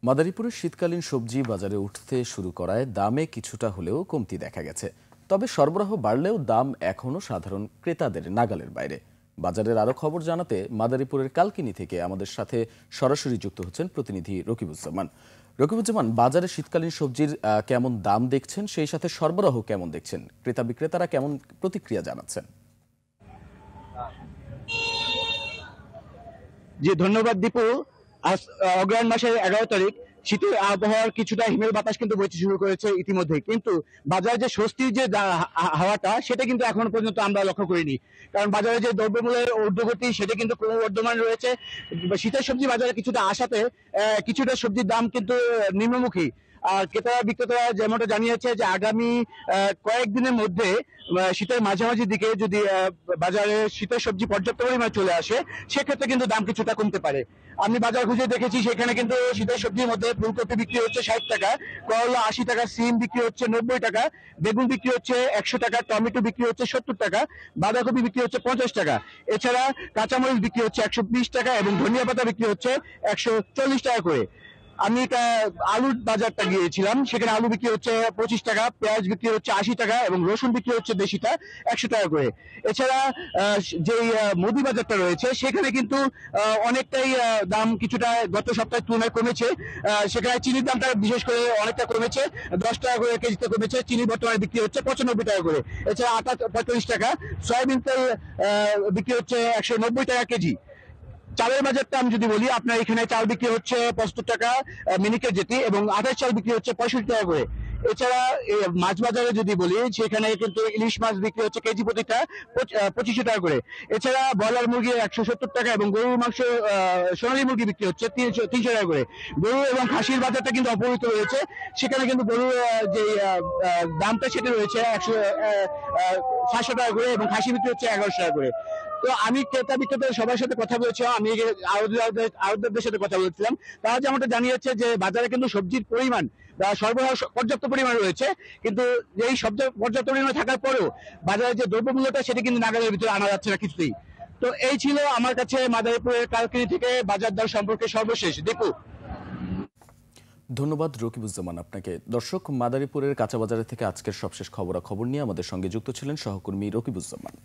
মাদারীপুরের শীতকালীন সবজি বাজারে উঠতে শুরু করায় দামে কিছুটা হলেও কমতি দেখা গেছে। তবে সরবরাহ বাড়লেও দাম এখনও সাধারণ ক্রেতাদের নাগালের বাইরে। বাজারের আরও খবর জানাতে মাদারীপুরের কালকিনি থেকে আমাদের সাথে সরাসরি যুক্ত হচ্ছেন প্রতিনিধি রকিবুজ্জামান। রকিবুজ্জামান, বাজারে শীতকালীন সবজির কেমন দাম দেখছেন, সেই সাথে সরবরাহ কেমন দেখছেন, ক্রেতা বিক্রেতারা কেমন প্রতিক্রিয়া জানাচ্ছেন? জি, ধন্যবাদ দীপু। আজ অগ্রহায়ণ মাসের 11 তারিখ, শীতের আবহাওয়ার কিছুটা হিমেল বাতাস কিন্তু বইতে শুরু করেছে ইতিমধ্যে, কিন্তু বাজারে যে স্বস্তির যে হাওয়াটা সেটা কিন্তু এখনো পর্যন্ত আমরা লক্ষ্য করিনি। কারণ বাজারে যে দ্রব্যমূল্যের ঊর্ধ্বগতি সেটা কিন্তু ক্রমবর্ধমান রয়েছে। শীতের সবজি বাজারে কিছুটা আসাতে কিছুটা সবজির দাম কিন্তু নিম্নমুখী। আর ক্রেতা বিক্রেতারা যেমনটা জানিয়েছে যে আগামী কয়েকদিনের মধ্যে শীতের মাঝামাঝি দিকে যদি বাজারে শীতের সবজি পর্যাপ্ত পরিমাণে চলে আসে, সেক্ষেত্রে কিন্তু দাম কিছুটা কমতে পারে। আমি বাজার খুঁজে দেখেছি, সেখানে কিন্তু শীতের সবজির মধ্যে ফুলকপি বিক্রি হচ্ছে 60 টাকা, করলা 80 টাকা, সিম বিক্রি হচ্ছে 90 টাকা, বেগুন বিক্রি হচ্ছে 100 টাকা, টমেটো বিক্রি হচ্ছে 70 টাকা, বাঁধাকপি বিক্রি হচ্ছে 50 টাকা। এছাড়া কাঁচামরিচ বিক্রি হচ্ছে 120 টাকা এবং ধনিয়া পাতা বিক্রি হচ্ছে 140 টাকা করে। আমি আলুর বাজারটা গিয়েছিলাম, সেখানে আলু বিক্রি হচ্ছে 25 টাকা, পেঁয়াজ বিক্রি হচ্ছে 80 টাকা এবং রসুন বিক্রি হচ্ছে দেশিটা 100 টাকা করে। এছাড়া যে মুদি বাজারটা রয়েছে সেখানে কিন্তু অনেকটাই দাম কিছুটা গত সপ্তাহের তুলনায় কমেছে। সেখানে চিনির দামটা বিশেষ করে অনেকটা কমেছে, 10 টাকা করে কেজিতে কমেছে। চিনি বর্তমানে বিক্রি হচ্ছে 95 টাকা করে। এছাড়া আটা 45 টাকা, সয়াবিন তেল বিক্রি হচ্ছে 190 টাকা কেজি। চালের বাজারটা আমি যদি বলি, আপনার এখানে চাল বিক্রি হচ্ছে 75 টাকা মিনিকেট যেটি, এবং আঠাশ চাল বিক্রি হচ্ছে 65 টাকা করে। এছাড়া মাছ বাজারে যদি বলি, সেখানে কিন্তু ইলিশ মাছ বিক্রি হচ্ছে কেজি প্রতিটা 2500 টাকা করে। এছাড়া ব্রয়লার মুরগি 170 টাকা এবং গরুর মাংস সোনালী মুরগি বিক্রি হচ্ছে 300 টাকা করে। গরু এবং খাসির বাজারটা কিন্তু অপরিত রয়েছে, সেখানে কিন্তু গরুর যে দামটা সেটা রয়েছে 700 টাকা করে এবং খাসি বিক্রি হচ্ছে 1100 টাকা করে। তো আমি ক্রেতা বিক্রেতা সবার সাথে কথা বলেছিলাম, আমি আড়তদারদের সাথে কথা বলছিলাম। তারা যেমনটা জানিয়েছে যে বাজারে কিন্তু সবজির পরিমাণ সরবরাহ পর্যাপ্ত পরিমাণ রয়েছে, কিন্তু এই সবজি পর্যাপ্ত পরিমাণ থাকার পরেও বাজারে যে দ্রব্যমূল্যটা সেটা কিন্তু নাগালের ভিতরে আনা যাচ্ছে না কিছুতেই। তো এই ছিল আমার কাছে মাদারীপুরের কালকিনি থেকে বাজার দর সম্পর্কে সর্বশেষ। দীপু, ধন্যবাদ রকিবুজ্জামান আপনাকে। দর্শক, মাদারীপুরের কাঁচা বাজারে থেকে আজকের সবশেষ খবরাখবর নিয়ে আমাদের সঙ্গে যুক্ত ছিলেন সহকর্মী রকিবুজ্জামান।